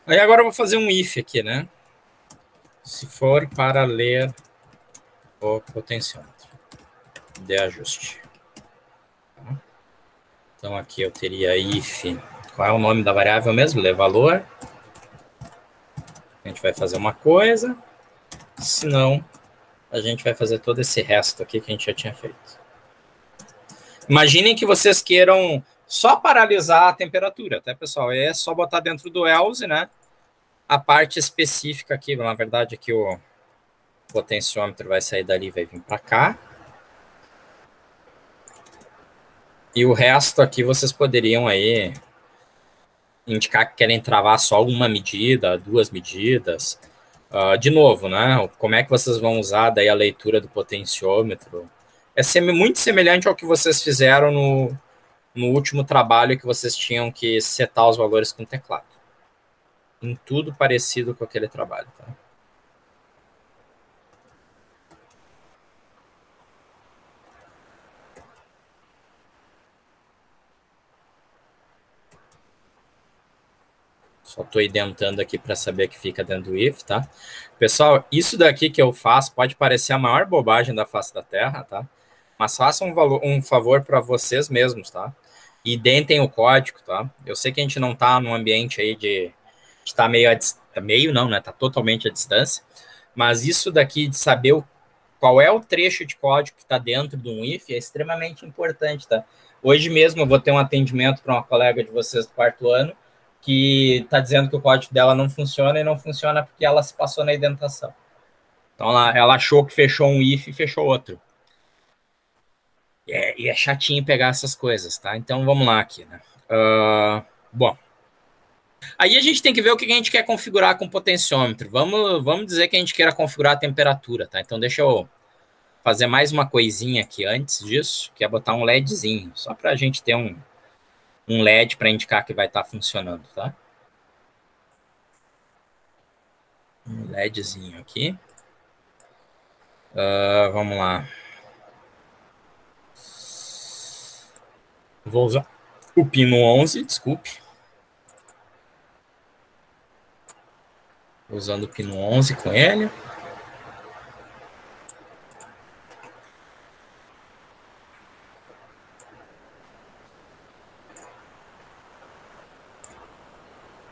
Aí agora eu vou fazer um if aqui, né? Se for para ler o potenciômetro de ajuste. Tá? Então aqui eu teria if. Qual é o nome da variável mesmo? Ler valor. A gente vai fazer uma coisa. Se não, a gente vai fazer todo esse resto aqui que a gente já tinha feito. Imaginem que vocês queiram só paralisar a temperatura, tá, pessoal? É só botar dentro do else, né? A parte específica aqui, na verdade, aqui o potenciômetro vai sair dali e vai vir para cá. E o resto aqui vocês poderiam aí indicar que querem travar só uma medida, 2 medidas. De novo, né? Como é que vocês vão usar daí a leitura do potenciômetro? É muito semelhante ao que vocês fizeram no último trabalho que vocês tinham que setar os valores com teclado. Em tudo parecido com aquele trabalho, tá? Só estou identando aqui para saber que fica dentro do if, tá? Pessoal, isso daqui que eu faço pode parecer a maior bobagem da face da Terra, tá? Mas façam um favor para vocês mesmos, tá? Identem o código, tá? Eu sei que a gente não está num ambiente aí de estar meio não, né? Tá totalmente à distância. Mas isso daqui de saber qual é o trecho de código que está dentro de um if é extremamente importante, tá? Hoje mesmo eu vou ter um atendimento para uma colega de vocês do quarto ano que está dizendo que o código dela não funciona e não funciona porque ela se passou na indentação. Então ela achou que fechou um if e fechou outro. E é chatinho pegar essas coisas, tá? Então vamos lá aqui, né? Bom, aí a gente tem que ver o que a gente quer configurar com o potenciômetro. Vamos dizer que a gente queira configurar a temperatura, tá? Então deixa eu fazer mais uma coisinha aqui antes disso, que é botar um LEDzinho, só para a gente ter um LED para indicar que vai estar funcionando, tá? Um LEDzinho aqui. Vamos lá. Vou usar o pino 11, desculpe. Usando o pino 11 com ele.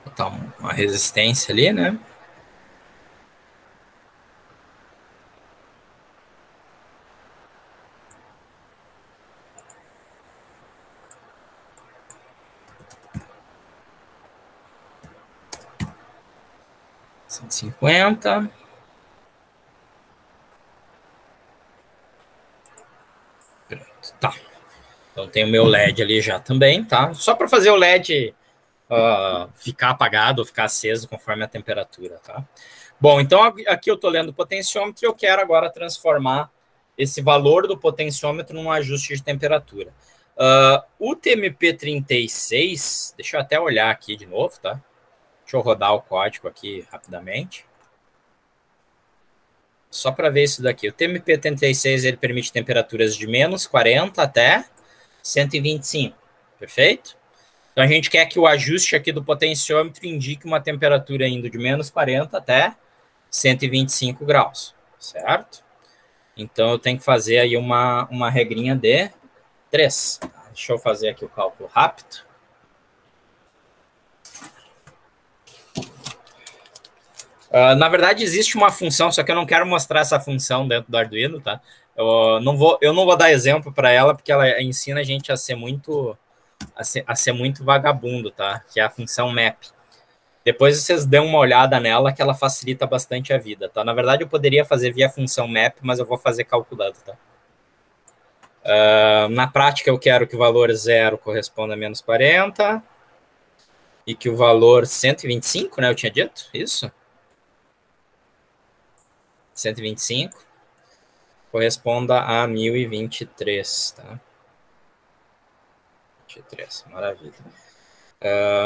Botar uma resistência ali, né? 150. Pronto, tá. Então tem o meu LED ali já também, tá? Só para fazer o LED ficar apagado ou ficar aceso conforme a temperatura, tá? Bom, então aqui eu estou lendo o potenciômetro e eu quero agora transformar esse valor do potenciômetro num ajuste de temperatura. O TMP36, deixa eu até olhar aqui de novo, tá? Deixa eu rodar o código aqui rapidamente. Só para ver isso daqui. O TMP36 ele permite temperaturas de menos 40 até 125, perfeito? Então a gente quer que o ajuste aqui do potenciômetro indique uma temperatura indo de menos 40 até 125 graus, certo? Então eu tenho que fazer aí uma regrinha de 3. Deixa eu fazer aqui o cálculo rápido. Na verdade, existe uma função, só que eu não quero mostrar essa função dentro do Arduino, tá? Eu não vou dar exemplo para ela, porque ela ensina a gente a ser muito vagabundo, tá? Que é a função map. Depois vocês dêem uma olhada nela, que ela facilita bastante a vida, tá? Na verdade, eu poderia fazer via função map, mas eu vou fazer calculado, tá? Na prática, eu quero que o valor 0 corresponda a menos 40 e que o valor 125, né? Eu tinha dito isso? 125 corresponda a 1023, tá? 23, maravilha.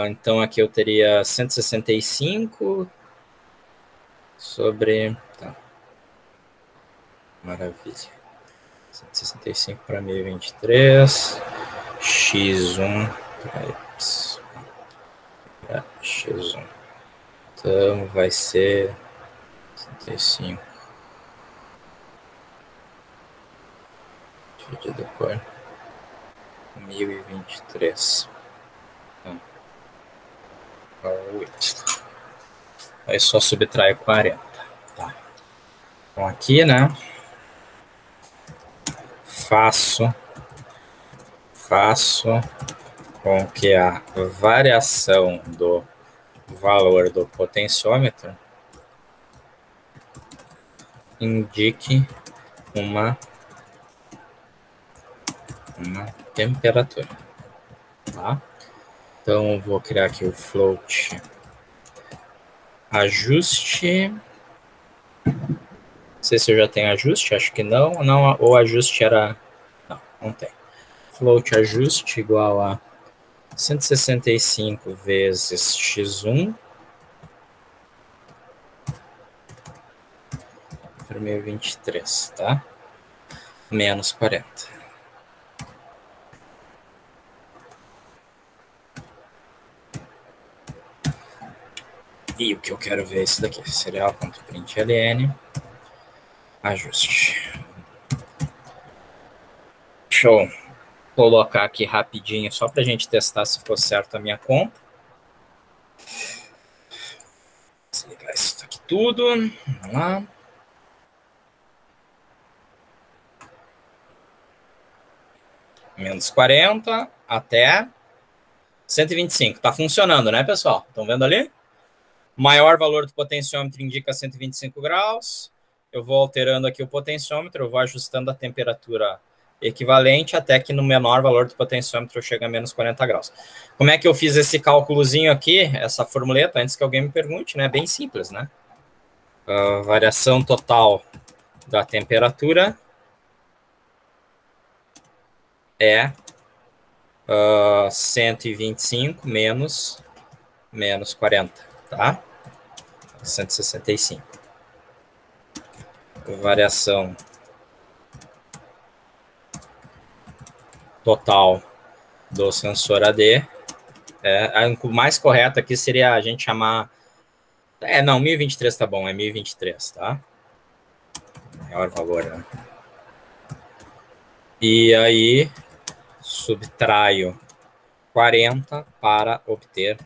Então aqui eu teria 165 sobre... Tá. Maravilha. 165 para 1023, x1 para x1. Então vai ser 65 dividido por 1023. Aí só subtrai 40. Tá. Então aqui, né? Faço com que a variação do valor do potenciômetro indique uma temperatura, tá? Então, eu vou criar aqui o float ajuste. Não sei se eu já tenho ajuste, acho que não. Não, o ajuste era... Não tem. Float ajuste igual a 165 vezes x1 para 1023, tá? Menos 40. E o que eu quero ver é isso daqui. Serial.println ajuste. Deixa eu colocar aqui rapidinho, só para a gente testar se ficou certo a minha conta. Desligar isso aqui tudo. Vamos lá. Menos 40 até 125. Tá funcionando, né, pessoal? Estão vendo ali? Maior valor do potenciômetro indica 125 graus. Eu vou alterando aqui o potenciômetro, eu vou ajustando a temperatura equivalente até que no menor valor do potenciômetro eu chegue a menos 40 graus. Como é que eu fiz esse cálculozinho aqui, essa formuleta, antes que alguém me pergunte, né? Bem simples, né? Variação total da temperatura é 125 menos 40, tá? 165. Variação total do sensor AD. O mais correto aqui seria a gente chamar... não, 1023 tá bom, é 1023, tá? Maior valor, né? E aí, subtraio 40 para obter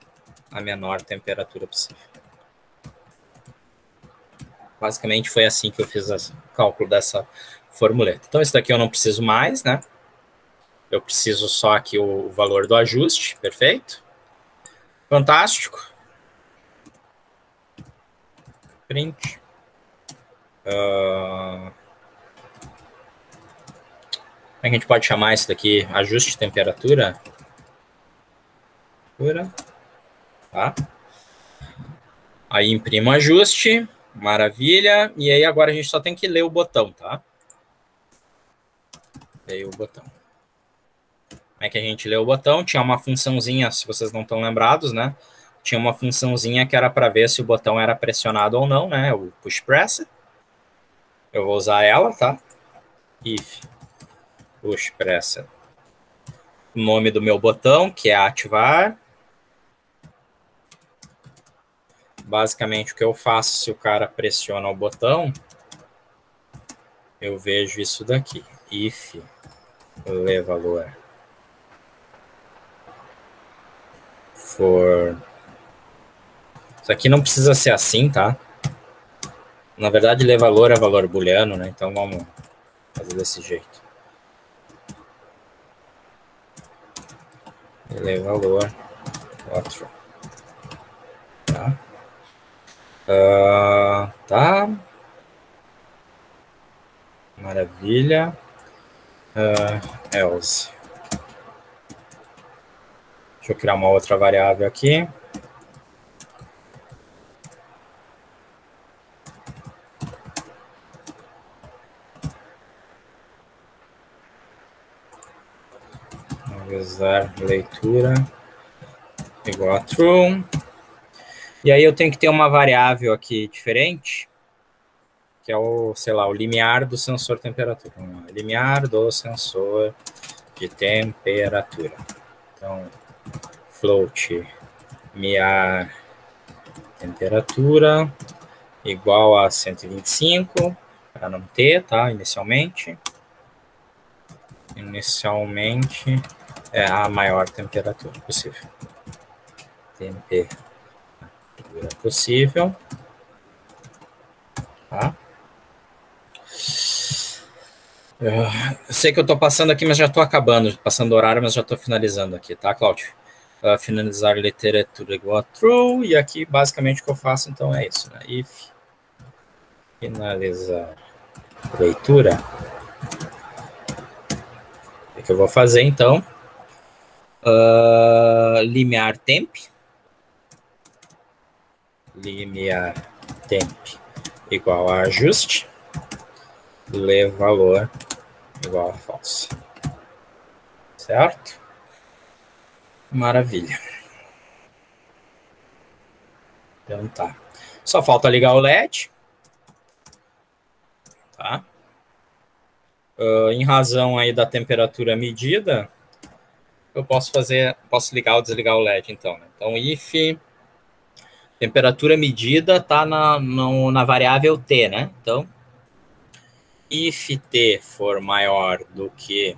a menor temperatura possível. Basicamente foi assim que eu fiz o cálculo dessa formuleta. Então, isso daqui eu não preciso mais, né? Eu preciso só aqui o valor do ajuste, perfeito? Fantástico. print. Como é que a gente pode chamar isso daqui? Ajuste de temperatura. Tá? Aí imprimo ajuste. Maravilha. E aí agora a gente só tem que ler o botão, tá? Leio o botão. Como é que a gente lê o botão? Tinha uma funçãozinha, se vocês não estão lembrados, né? Tinha uma funçãozinha que era para ver se o botão era pressionado ou não, né? O push press. Eu vou usar ela, tá? If push press. O nome do meu botão, que é ativar. Basicamente, o que eu faço se o cara pressiona o botão, eu vejo isso daqui. If ler valor for... Isso aqui não precisa ser assim, tá? Na verdade, ler valor é valor booleano, né? Então, vamos fazer desse jeito. Ler valor outro. Tá? Tá. Maravilha. Else. Deixa eu criar uma outra variável aqui. Usar leitura igual a true. E aí eu tenho que ter uma variável aqui diferente, que é o, sei lá, o limiar do sensor temperatura. Limiar do sensor de temperatura. Então, float limiar temperatura igual a 125, para não ter, tá? Inicialmente é a maior temperatura possível. Temperatura possível. Tá? Eu sei que eu estou passando aqui, mas já estou acabando, passando o horário, mas já estou finalizando aqui, tá, Cláudio? Finalizar literatura igual a true, e aqui basicamente o que eu faço então é isso, né? If finalizar leitura, o que eu vou fazer então? Limiar temp igual a ajuste, ler valor igual a false. Certo? Maravilha. Então tá. Só falta ligar o LED. Tá? Em razão aí da temperatura medida, eu posso ligar ou desligar o LED, então. Né? Então, if temperatura medida está na variável T, né? Então, if T for maior do que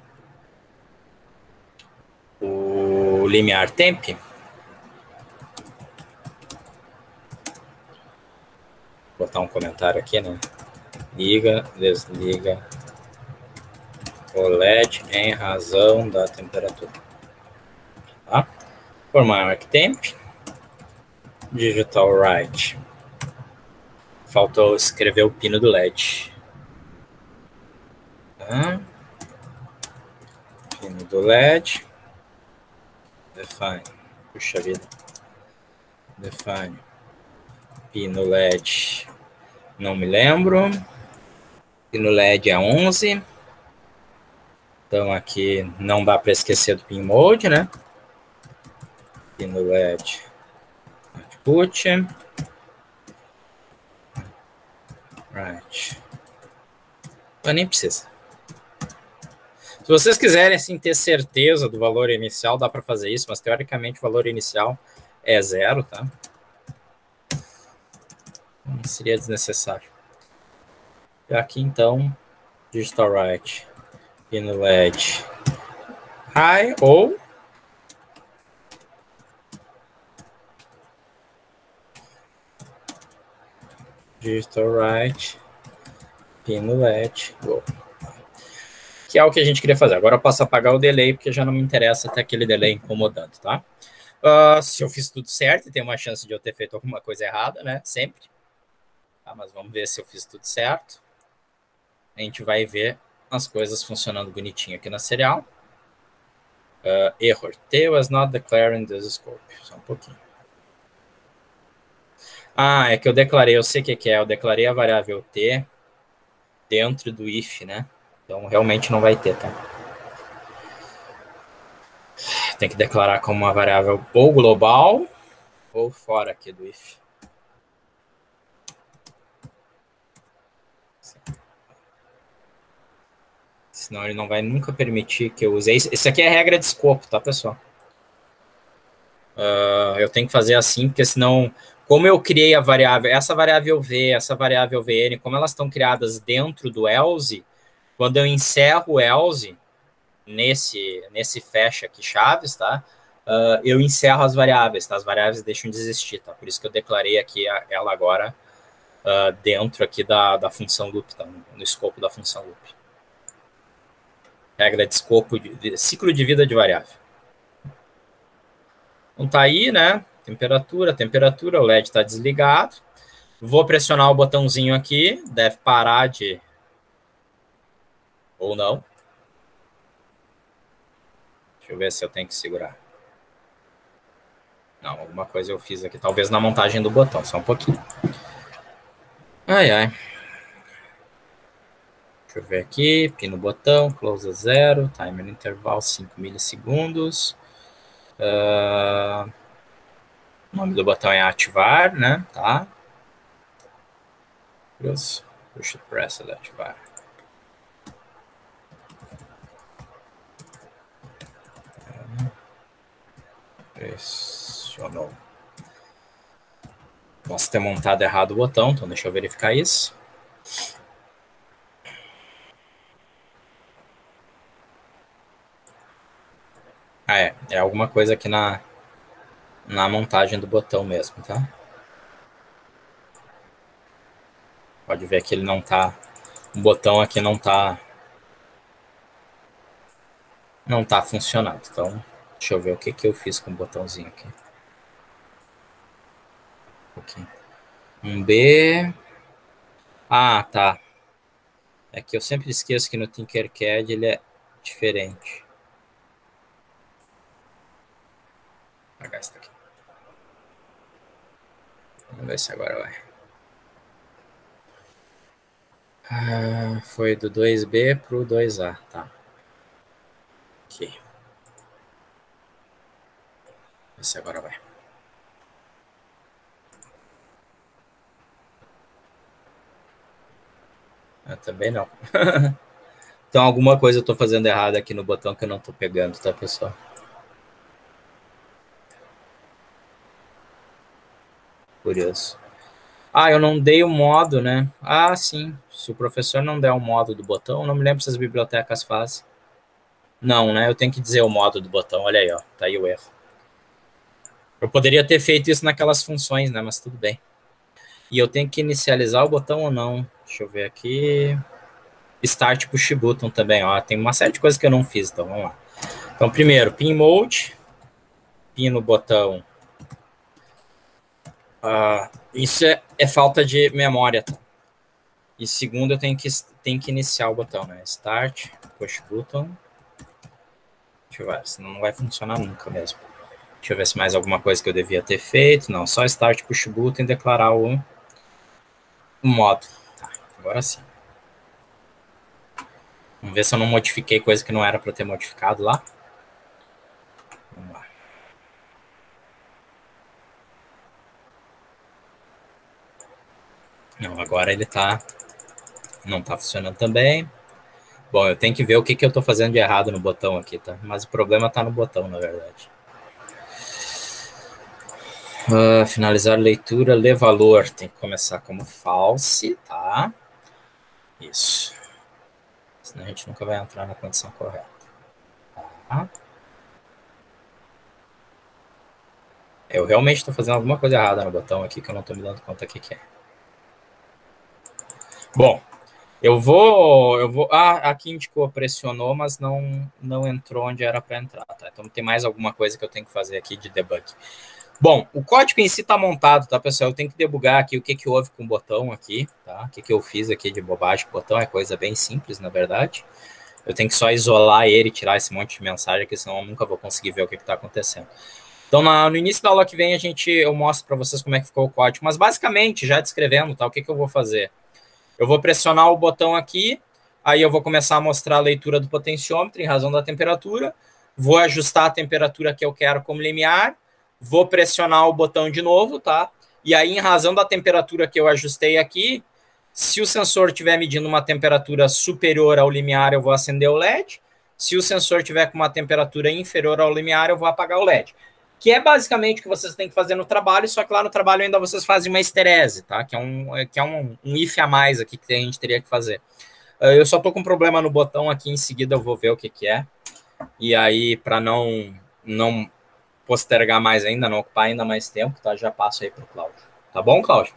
o limiar temp, vou botar um comentário aqui, né? Liga, desliga o LED em razão da temperatura. Tá? For maior que temp, digital right. Faltou escrever o pino do LED. Tá? Pino do LED. Define. Puxa vida. Define. Pino LED. Não me lembro. Pino LED é 11. Então aqui não dá para esquecer do pin mode, né? Pino LED. Output. Right. Mas nem precisa. Se vocês quiserem assim, ter certeza do valor inicial, dá para fazer isso, mas teoricamente o valor inicial é 0, tá? Não seria desnecessário. E aqui então, digital right, pino LED high ou digital right, pino LED low. Que é o que a gente queria fazer. Agora eu posso apagar o delay, porque já não me interessa ter aquele delay incomodando, tá? Se eu fiz tudo certo, tem uma chance de eu ter feito alguma coisa errada, né? Sempre. tá? Mas vamos ver se eu fiz tudo certo. A gente vai ver as coisas funcionando bonitinho aqui na serial. Error. T was not declared in this scope. Só um pouquinho. É que eu declarei, eu sei o que é. Eu declarei a variável T dentro do if, né? Então, realmente não vai ter, tá? Tem que declarar como uma variável ou global ou fora aqui do if. Senão ele não vai nunca permitir que eu use. Isso aqui é regra de escopo, tá, pessoal? Eu tenho que fazer assim, porque senão, como eu criei a variável, essa variável V, essa variável Vn, como elas estão criadas dentro do else, quando eu encerro o else, nesse fecha aqui chaves, tá? Eu encerro as variáveis, tá? As variáveis deixam de existir, tá? Por isso que eu declarei aqui ela agora dentro aqui da função loop, tá? No escopo da função loop. Regra de escopo, de ciclo de vida de variável. Então tá aí, né? Temperatura, o LED está desligado. Vou pressionar o botãozinho aqui, deve parar de... Ou não. Deixa eu ver se eu tenho que segurar. Não, alguma coisa eu fiz aqui. Talvez na montagem do botão, só um pouquinho. Ai, ai. Deixa eu ver aqui. Pin no botão, close a 0. Timer intervalo 5 milissegundos. O nome do botão é ativar, né? Tá. Push press ativar. Pressionou. Posso ter montado errado o botão, então deixa eu verificar isso. É alguma coisa aqui na montagem do botão mesmo, tá? Pode ver que ele não tá... O botão aqui não tá funcionando. Então, deixa eu ver o que eu fiz com o botãozinho aqui. Um B... tá. É que eu sempre esqueço que no Tinkercad ele é diferente. Vou apagar isso aqui. Vamos ver se agora vai. Foi do 2B pro 2A, tá. Aqui. Ver se agora vai. Também não. Então, alguma coisa eu tô fazendo errado aqui no botão que eu não tô pegando, tá, pessoal? Curioso. Eu não dei o modo, né? Sim. Se o professor não der o modo do botão, não me lembro se as bibliotecas fazem. Não, né? Eu tenho que dizer o modo do botão. Olha aí, ó. Tá aí o erro. Eu poderia ter feito isso naquelas funções, né? Mas tudo bem. E eu tenho que inicializar o botão ou não? Deixa eu ver aqui. Start push button também, ó. Tem uma série de coisas que eu não fiz, então vamos lá. Então, primeiro, pin mode. Pin no botão. Isso é falta de memória, tá? E segundo, eu tenho que iniciar o botão, né? Start, push button. Deixa eu ver, senão não vai funcionar nunca mesmo. Deixa eu ver se mais alguma coisa que eu devia ter feito. Não, só start, push button e declarar o modo. Tá, agora sim. Vamos ver se eu não modifiquei coisa que não era para ter modificado lá. Vamos lá. Não, agora ele não tá funcionando também. Bom, eu tenho que ver o que eu estou fazendo de errado no botão aqui, tá? Mas o problema está no botão, na verdade. Finalizar a leitura, ler valor. Tem que começar como false, tá? Isso. Senão a gente nunca vai entrar na condição correta. Tá? Eu realmente estou fazendo alguma coisa errada no botão aqui que eu não estou me dando conta que é. Bom, eu vou... aqui indicou, pressionou, mas não entrou onde era para entrar, tá? Então tem mais alguma coisa que eu tenho que fazer aqui de debug. Bom, o código em si está montado, tá, pessoal? Eu tenho que debugar aqui o que houve com o botão aqui, tá? O que eu fiz aqui de bobagem com o botão, é coisa bem simples, na verdade. Eu tenho que só isolar ele e tirar esse monte de mensagem aqui, senão eu nunca vou conseguir ver o que está acontecendo. Então, no início da aula que vem, eu mostro para vocês como é que ficou o código. Mas, basicamente, já descrevendo, tá, o que eu vou fazer? Eu vou pressionar o botão aqui, aí eu vou começar a mostrar a leitura do potenciômetro em razão da temperatura, vou ajustar a temperatura que eu quero como limiar, vou pressionar o botão de novo, tá? E aí, em razão da temperatura que eu ajustei aqui, se o sensor estiver medindo uma temperatura superior ao limiar, eu vou acender o LED. Se o sensor estiver com uma temperatura inferior ao limiar, eu vou apagar o LED. Que é basicamente o que vocês têm que fazer no trabalho, só que lá no trabalho ainda vocês fazem uma esterese, tá? Que é um if a mais aqui que a gente teria que fazer. Eu só tô com um problema no botão aqui, em seguida eu vou ver o que é. E aí, para não postergar mais ainda, não ocupar ainda mais tempo, tá? Já passo aí pro Cláudio. Tá bom, Cláudio?